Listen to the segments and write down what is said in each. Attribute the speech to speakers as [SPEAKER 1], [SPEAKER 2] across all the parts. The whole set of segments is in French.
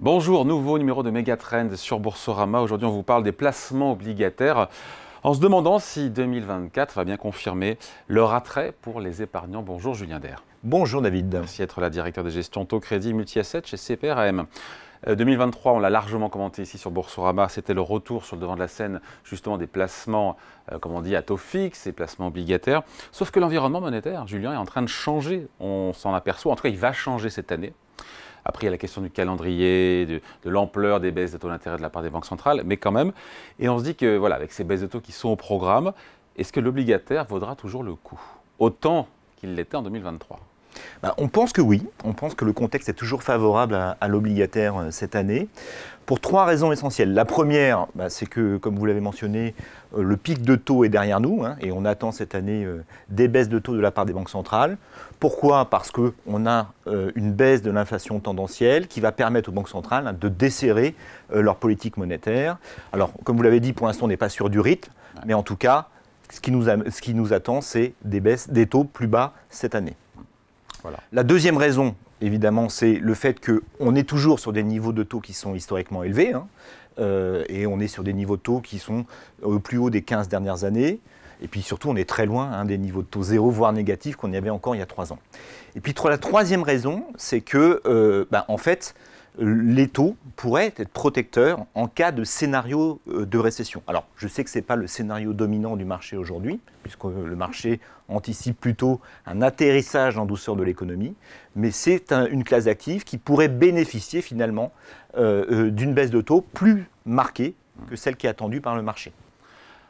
[SPEAKER 1] Bonjour, nouveau numéro de Megatrend sur Boursorama. Aujourd'hui, on vous parle des placements obligataires en se demandant si 2024 va bien confirmer leur attrait pour les épargnants. Bonjour Julien Der.
[SPEAKER 2] Bonjour David.
[SPEAKER 1] Merci d'être la directeur de gestion taux crédit multi-assets chez CPRM. 2023, on l'a largement commenté ici sur Boursorama, c'était le retour sur le devant de la scène justement des placements, comme on dit, à taux fixe, et placements obligataires. Sauf que l'environnement monétaire, Julien, est en train de changer, on s'en aperçoit, en tout cas il va changer cette année. Après, il y a la question du calendrier, de l'ampleur des baisses de taux d'intérêt de la part des banques centrales, mais quand même. Et on se dit que, voilà, avec ces baisses de taux qui sont au programme, est-ce que l'obligataire vaudra toujours le coup, autant qu'il l'était en 2023 ?
[SPEAKER 2] On pense que oui, on pense que le contexte est toujours favorable à l'obligataire cette année, pour trois raisons essentielles. La première, c'est que, comme vous l'avez mentionné, le pic de taux est derrière nous, et on attend cette année des baisses de taux de la part des banques centrales. Pourquoi ? Parce qu'on a une baisse de l'inflation tendancielle qui va permettre aux banques centrales de desserrer leur politique monétaire. Alors, comme vous l'avez dit, pour l'instant, on n'est pas sûr du rythme, mais en tout cas, ce qui nous attend, c'est des baisses des taux plus bas cette année. Voilà. La deuxième raison, évidemment, c'est le fait qu'on est toujours sur des niveaux de taux qui sont historiquement élevés, et on est sur des niveaux de taux qui sont au plus haut des 15 dernières années. Et puis surtout, on est très loin des niveaux de taux zéro, voire négatifs, qu'on y avait encore il y a 3 ans. Et puis la troisième raison, c'est que, en fait, les taux pourraient être protecteurs en cas de scénario de récession. Alors, je sais que ce n'est pas le scénario dominant du marché aujourd'hui, puisque le marché anticipe plutôt un atterrissage en douceur de l'économie, mais c'est une classe d'actifs qui pourrait bénéficier finalement d'une baisse de taux plus marquée que celle qui est attendue par le marché.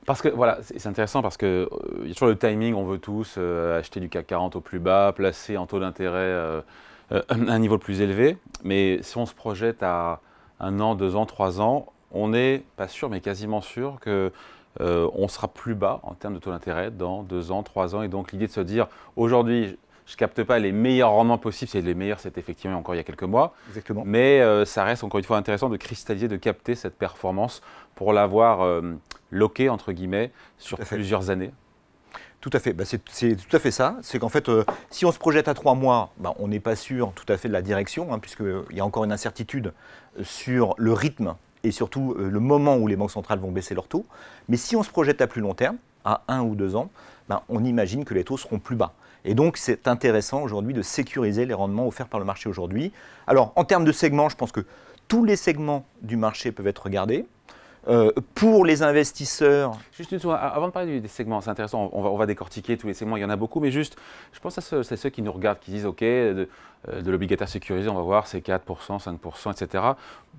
[SPEAKER 1] Parce que, voilà, c'est intéressant parce qu'il y a toujours le timing, on veut tous acheter du CAC 40 au plus bas, placer en taux d'intérêt un niveau plus élevé, mais si on se projette à 1 an, 2 ans, 3 ans, on n'est pas sûr, mais quasiment sûr qu'on sera plus bas en termes de taux d'intérêt dans 2 ans, 3 ans. Et donc l'idée de se dire, aujourd'hui, je ne capte pas les meilleurs rendements possibles, c'est les meilleurs, c'était effectivement encore il y a quelques mois.
[SPEAKER 2] Exactement.
[SPEAKER 1] Mais ça reste encore une fois intéressant de cristalliser, de capter cette performance pour l'avoir loquée, entre guillemets, sur plusieurs années.
[SPEAKER 2] Tout à fait, c'est tout à fait ça. C'est qu'en fait, si on se projette à 3 mois, on n'est pas sûr tout à fait de la direction, puisqu'il y a encore une incertitude sur le rythme et surtout le moment où les banques centrales vont baisser leurs taux. Mais si on se projette à plus long terme, à 1 ou 2 ans, on imagine que les taux seront plus bas. Et donc, c'est intéressant aujourd'hui de sécuriser les rendements offerts par le marché aujourd'hui. Alors, en termes de segments, je pense que tous les segments du marché peuvent être regardés. Pour les investisseurs...
[SPEAKER 1] Juste une seconde, avant de parler des segments, c'est intéressant, on va décortiquer tous les segments, il y en a beaucoup, mais juste, je pense à ceux qui nous regardent, qui disent, OK, de l'obligataire sécurisé, on va voir, c'est 4%, 5%, etc.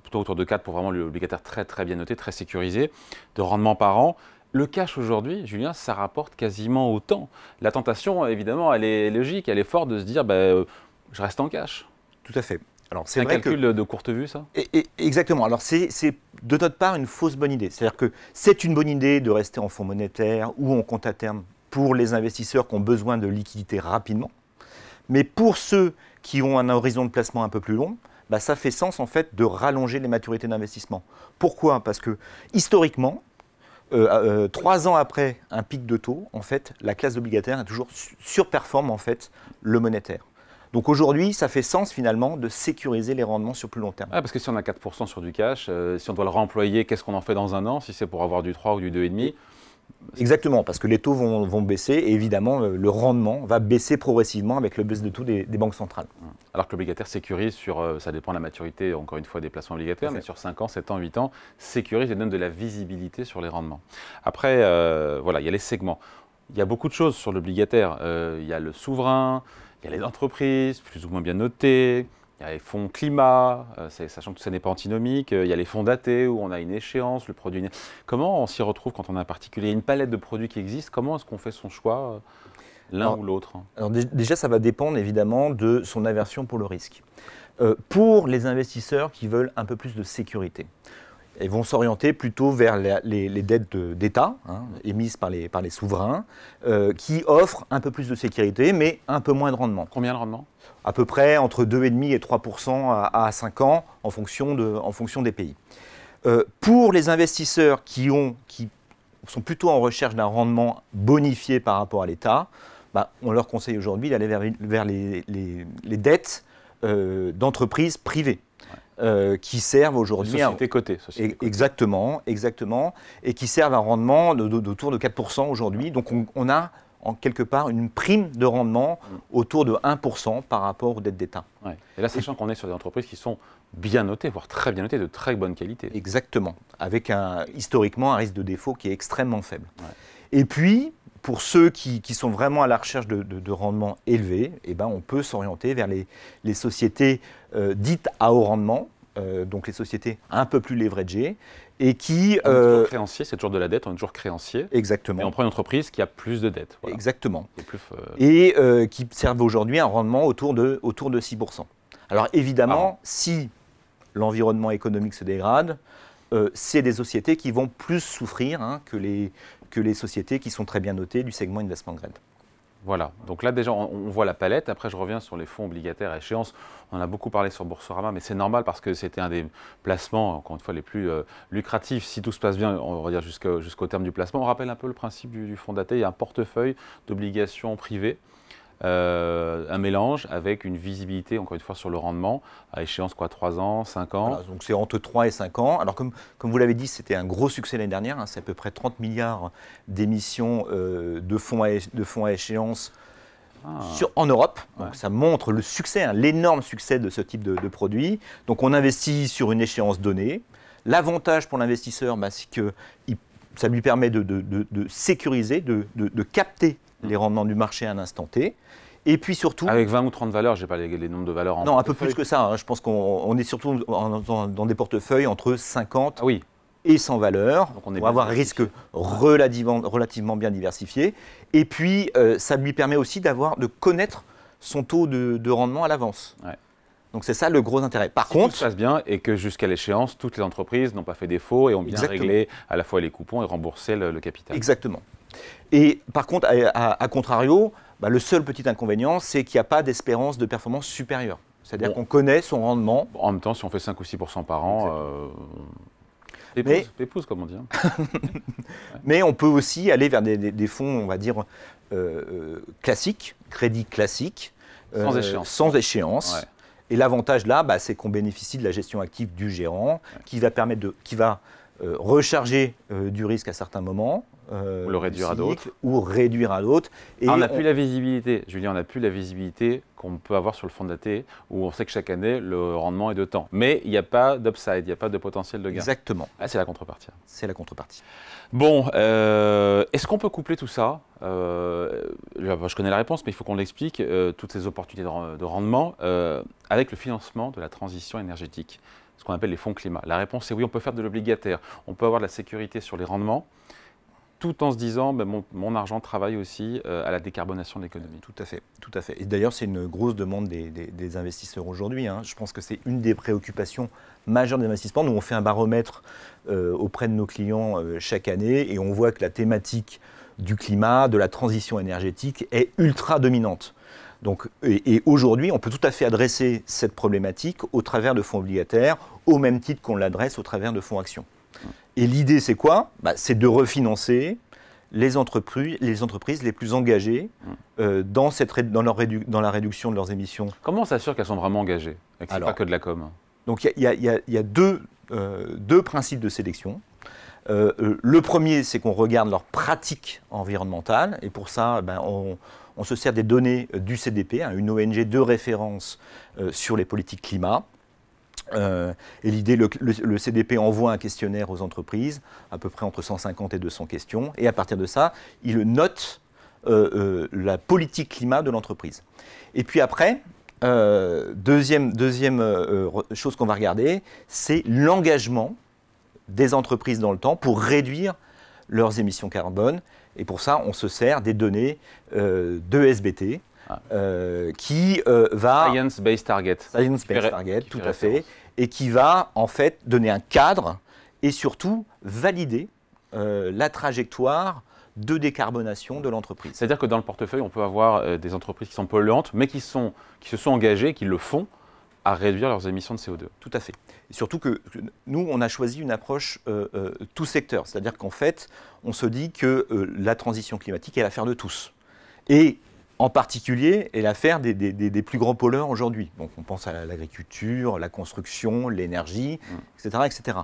[SPEAKER 1] Plutôt autour de 4 pour vraiment l'obligataire très, très bien noté, très sécurisé, de rendement par an. Le cash aujourd'hui, Julien, ça rapporte quasiment autant. La tentation, évidemment, elle est logique, elle est forte de se dire, je reste en cash.
[SPEAKER 2] Tout à fait.
[SPEAKER 1] C'est un calcul de courte vue, ça ?
[SPEAKER 2] Exactement. Alors, c'est de notre part une fausse bonne idée. C'est-à-dire que c'est une bonne idée de rester en fonds monétaires ou en compte à terme pour les investisseurs qui ont besoin de liquidités rapidement. Mais pour ceux qui ont un horizon de placement un peu plus long, ça fait sens en fait de rallonger les maturités d'investissement. Pourquoi ? Parce que historiquement, 3 ans après un pic de taux, en fait, la classe obligataire est toujours surperforme en fait le monétaire. Donc aujourd'hui, ça fait sens finalement de sécuriser les rendements sur plus long terme.
[SPEAKER 1] Parce que si on a 4% sur du cash, si on doit le réemployer, qu'est-ce qu'on en fait dans 1 an? Si c'est pour avoir du 3 ou du 2,5?
[SPEAKER 2] Exactement, parce que les taux vont baisser et évidemment le rendement va baisser progressivement avec le baisse de taux des banques centrales.
[SPEAKER 1] Alors que l'obligataire sécurise ça dépend de la maturité, encore une fois, des placements obligataires, mais sur 5 ans, 7 ans, 8 ans, sécurise et donne de la visibilité sur les rendements. Après, il y a les segments. Il y a beaucoup de choses sur l'obligataire. Il y a le souverain, il y a les entreprises, plus ou moins bien notées, il y a les fonds climat, sachant que tout ça n'est pas antinomique, il y a les fonds datés où on a une échéance, le produit. Comment on s'y retrouve quand on a un particulier? Il y a une palette de produits qui existe, comment est-ce qu'on fait son choix, l'un ou l'autre?
[SPEAKER 2] Alors déjà, ça va dépendre évidemment de son aversion pour le risque. Pour les investisseurs qui veulent un peu plus de sécurité, ils vont s'orienter plutôt vers les dettes d'État, émises par les souverains, qui offrent un peu plus de sécurité, mais un peu moins de rendement.
[SPEAKER 1] Combien de rendement?
[SPEAKER 2] À peu près entre 2,5 et 3% à 5 ans, en fonction des pays. Pour les investisseurs qui sont plutôt en recherche d'un rendement bonifié par rapport à l'État, on leur conseille aujourd'hui d'aller vers les dettes d'entreprises privées. qui servent aujourd'hui...
[SPEAKER 1] Société cotée.
[SPEAKER 2] Exactement, exactement, et qui servent un rendement d'autour de 4% aujourd'hui. Donc on a en quelque part une prime de rendement autour de 1% par rapport aux dettes d'État.
[SPEAKER 1] Ouais. Et là, sachant qu'on est sur des entreprises qui sont bien notées, voire très bien notées, de très bonne qualité.
[SPEAKER 2] Exactement, avec historiquement un risque de défaut qui est extrêmement faible.
[SPEAKER 1] Ouais.
[SPEAKER 2] Et puis, pour ceux qui sont vraiment à la recherche de rendements élevés, eh ben, on peut s'orienter vers les sociétés dites à haut rendement, donc les sociétés un peu plus leveragées, et qui...
[SPEAKER 1] On est toujours créancier, c'est toujours de la dette, on est toujours créancier.
[SPEAKER 2] Exactement.
[SPEAKER 1] Et on prend une entreprise qui a plus de dettes.
[SPEAKER 2] Voilà. Exactement.
[SPEAKER 1] Et
[SPEAKER 2] qui servent aujourd'hui un rendement autour de 6%. Alors évidemment, si l'environnement économique se dégrade, c'est des sociétés qui vont plus souffrir que les sociétés qui sont très bien notées du segment investment grade.
[SPEAKER 1] Voilà, donc là déjà on voit la palette. Après je reviens sur les fonds obligataires à échéance. On en a beaucoup parlé sur Boursorama, mais c'est normal parce que c'était un des placements, encore une fois, les plus lucratifs. Si tout se passe bien, on va dire jusqu'au terme du placement. On rappelle un peu le principe du fonds daté. Il y a un portefeuille d'obligations privées, un mélange avec une visibilité, encore une fois, sur le rendement, à échéance 3 ans, 5 ans.
[SPEAKER 2] Voilà, donc c'est entre 3 et 5 ans. Alors comme vous l'avez dit, c'était un gros succès l'année dernière. C'est à peu près 30 milliards d'émissions de fonds à échéance en Europe. Donc ça montre le succès, l'énorme succès de ce type de produit. Donc on investit sur une échéance donnée. L'avantage pour l'investisseur, c'est que ça lui permet de sécuriser, de capter les rendements du marché à un instant T. Et puis surtout...
[SPEAKER 1] Avec 20 ou 30 valeurs, je n'ai pas les nombres de valeurs en
[SPEAKER 2] Non, un peu plus que ça. Je pense qu'on est surtout dans des portefeuilles entre 50 et 100 valeurs. Donc on va avoir un risque relativement bien diversifié. Et puis, ça lui permet aussi de connaître son taux de rendement à l'avance. Ouais. Donc c'est ça le gros intérêt. Par contre,
[SPEAKER 1] tout se passe bien et que jusqu'à l'échéance, toutes les entreprises n'ont pas fait défaut et ont bien réglé à la fois les coupons et remboursé le capital.
[SPEAKER 2] Exactement. Et par contre, à contrario, le seul petit inconvénient, c'est qu'il n'y a pas d'espérance de performance supérieure. C'est-à-dire qu'on connaît son rendement.
[SPEAKER 1] En même temps, si on fait 5 ou 6% par an, épouse, comme on dit.
[SPEAKER 2] Mais on peut aussi aller vers des fonds, on va dire, classiques, crédits classiques, sans échéance. Ouais. Et l'avantage là, c'est qu'on bénéficie de la gestion active du gérant, qui va recharger du risque à certains moments.
[SPEAKER 1] Ou le réduire à d'autres.
[SPEAKER 2] Ou réduire à d'autres.
[SPEAKER 1] Et on n'a plus la visibilité, Julien, on n'a plus la visibilité qu'on peut avoir sur le fonds daté, où on sait que chaque année, le rendement est de temps. Mais il n'y a pas d'upside, il n'y a pas de potentiel de gain.
[SPEAKER 2] Exactement.
[SPEAKER 1] Ah, c'est la contrepartie.
[SPEAKER 2] C'est la contrepartie.
[SPEAKER 1] Bon, est-ce qu'on peut coupler tout ça je connais la réponse, mais il faut qu'on l'explique, toutes ces opportunités de rendement, avec le financement de la transition énergétique, ce qu'on appelle les fonds climat. La réponse est oui, on peut faire de l'obligataire, on peut avoir de la sécurité sur les rendements, tout en se disant, mon argent travaille aussi à la décarbonation de l'économie.
[SPEAKER 2] Tout à fait, tout à fait. Et d'ailleurs, c'est une grosse demande des investisseurs aujourd'hui. Je pense que c'est une des préoccupations majeures des investissements. Nous, on fait un baromètre auprès de nos clients chaque année et on voit que la thématique du climat, de la transition énergétique est ultra dominante. Donc, et aujourd'hui, on peut tout à fait adresser cette problématique au travers de fonds obligataires, au même titre qu'on l'adresse au travers de fonds actions. Et l'idée, c'est quoi ? C'est de refinancer les entreprises les plus engagées dans la réduction de leurs émissions.
[SPEAKER 1] Comment on s'assure qu'elles sont vraiment engagées et que ce n'est pas que de la com ?
[SPEAKER 2] Donc il y a deux principes de sélection. Le premier, c'est qu'on regarde leurs pratiques environnementales. Et pour ça, on se sert des données du CDP, une ONG de référence sur les politiques climat. Et l'idée, le CDP envoie un questionnaire aux entreprises, à peu près entre 150 et 200 questions, et à partir de ça, il note la politique climat de l'entreprise. Et puis après, deuxième chose qu'on va regarder, c'est l'engagement des entreprises dans le temps pour réduire leurs émissions carbone. Et pour ça, on se sert des données de SBT, qui va...
[SPEAKER 1] Science-Based Target.
[SPEAKER 2] Science-Based Target, tout à fait. Et qui va, en fait, donner un cadre et surtout valider la trajectoire de décarbonation de l'entreprise.
[SPEAKER 1] C'est-à-dire que dans le portefeuille, on peut avoir des entreprises qui sont polluantes, mais qui se sont engagées, qui le font, à réduire leurs émissions de CO2.
[SPEAKER 2] Tout à fait. Et surtout que nous, on a choisi une approche tout secteur. C'est-à-dire qu'en fait, on se dit que la transition climatique est l'affaire de tous. Et en particulier est l'affaire des plus grands pollueurs aujourd'hui. Donc on pense à l'agriculture, la construction, l'énergie, etc., etc.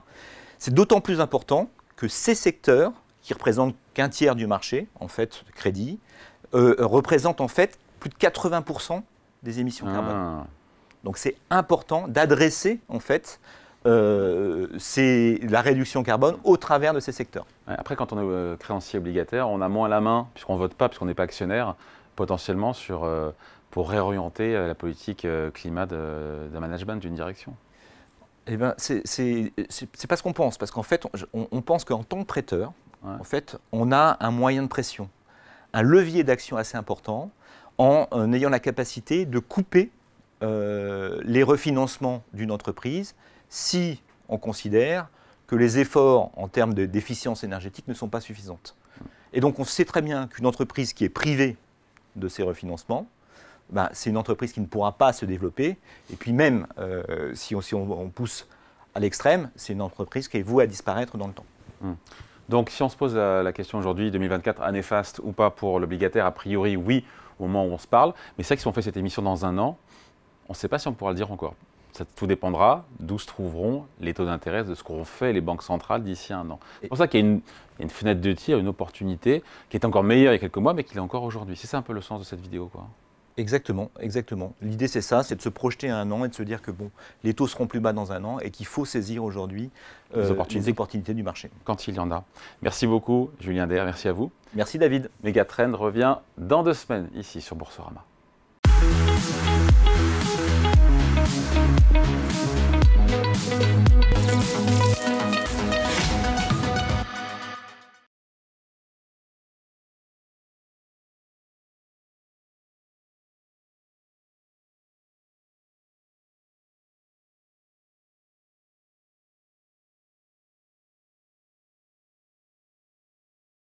[SPEAKER 2] C'est d'autant plus important que ces secteurs, qui représentent qu'un tiers du marché, en fait, crédit, représentent en fait plus de 80% des émissions carbone. Donc c'est important d'adresser en fait la réduction carbone au travers de ces secteurs.
[SPEAKER 1] Après, quand on est créancier obligataire, on a moins la main, puisqu'on ne vote pas, puisqu'on n'est pas actionnaire, potentiellement pour réorienter la politique climat d'un management, d'une direction.
[SPEAKER 2] Eh bien, c'est pas ce qu'on pense, parce qu'en fait, on pense qu'en tant que prêteur, en fait, on a un moyen de pression, un levier d'action assez important, en ayant la capacité de couper les refinancements d'une entreprise si on considère que les efforts en termes d'efficience énergétique ne sont pas suffisants. Et donc on sait très bien qu'une entreprise qui est privée de ces refinancements, ben, c'est une entreprise qui ne pourra pas se développer. Et puis même si on pousse à l'extrême, c'est une entreprise qui est vouée à disparaître dans le temps.
[SPEAKER 1] Donc si on se pose la question aujourd'hui, 2024, année faste ou pas pour l'obligataire, a priori oui, au moment où on se parle. Mais c'est vrai que si on fait cette émission dans un an, on ne sait pas si on pourra le dire encore. Ça, tout dépendra d'où se trouveront les taux d'intérêt de ce qu'auront fait les banques centrales d'ici un an. C'est pour ça qu'il y a une fenêtre de tir, une opportunité qui est encore meilleure il y a quelques mois, mais qui l'est encore aujourd'hui. C'est ça un peu le sens de cette vidéo, quoi.
[SPEAKER 2] Exactement, exactement. L'idée c'est ça, c'est de se projeter à un an et de se dire que bon, les taux seront plus bas dans un an et qu'il faut saisir aujourd'hui les opportunités du marché.
[SPEAKER 1] Quand il y en a. Merci beaucoup Julien Der, merci à vous.
[SPEAKER 2] Merci David.
[SPEAKER 1] Megatrend revient dans 2 semaines ici sur Boursorama.